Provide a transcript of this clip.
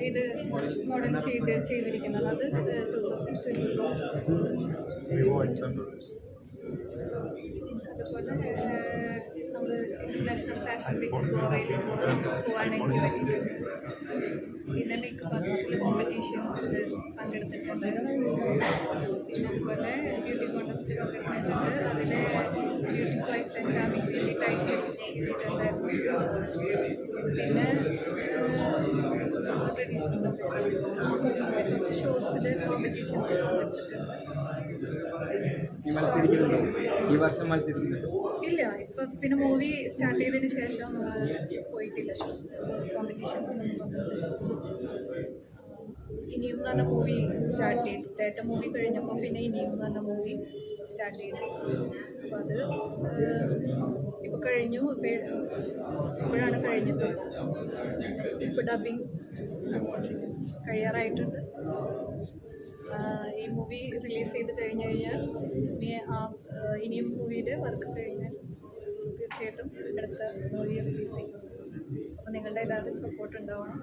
ഇത് മോഡൽ ചെയ്തിരിക്കുന്നത് അത് 2024. അതുപോലെ നമ്മൾ ഇന്റർനാഷണൽ ഫാഷൻ വീക്ക് ഗോവയിൽ പോകാനായിട്ട് പറ്റിയിട്ടുണ്ട്. പിന്നെ മേക്കപ്പ് ആർട്ടിസ്റ്റിൽ കോമ്പറ്റീഷൻസിൽ പങ്കെടുത്തിട്ടുണ്ട്. പിന്നെ അതുപോലെ ബ്യൂട്ടി കോൺടെസ്റ്റിൽ പങ്കെടുത്തിട്ടുണ്ട്. അതിൽ ബ്യൂട്ടി പ്രൈസ് ആൻഡ് ചാമ്പിങ് ബ്യൂട്ടി ടൈറ്റിൽ കിട്ടിയിട്ടുണ്ടായിരുന്നു. പിന്നെ ട്രഡീഷണൽ കുറച്ച് ഷോസിൽ കോമ്പറ്റീഷൻസിൽ പങ്കെടുത്തിട്ടുണ്ട്. ഈ വർഷം മത്സരിക്കുന്നുണ്ടോ? ഇല്ല, ഇപ്പം പിന്നെ മൂവി സ്റ്റാർട്ട് ചെയ്തതിന് ശേഷം പോയിട്ടില്ല ഷോസ് കോമ്പറ്റീഷൻസിനൊന്നും പങ്കെടുത്തില്ല. ഇനിയും എന്ന് പറഞ്ഞ മൂവി സ്റ്റാർട്ട് ചെയ്തു. തേറ്റ മൂവി കഴിഞ്ഞപ്പോൾ പിന്നെ ഇനിയും എന്ന് പറഞ്ഞ മൂവി സ്റ്റാർട്ട് ചെയ്തു. അപ്പോൾ അത് ഇപ്പോൾ കഴിഞ്ഞു. ഇപ്പോഴാണ് കഴിഞ്ഞത്. ഇപ്പോൾ ഡബിങ് കഴിയാറായിട്ടുണ്ട്. ഈ മൂവി റിലീസ് ചെയ്ത് കഴിഞ്ഞ് കഴിഞ്ഞാൽ ഇനിയും മൂവിയിൽ വർക്ക് കഴിഞ്ഞാൽ തീർച്ചയായിട്ടും അടുത്ത മൂവി റിലീസ് ചെയ്യും. അപ്പോൾ നിങ്ങളുടെ എല്ലാവരുടെയും സപ്പോർട്ട് ഉണ്ടാവണം.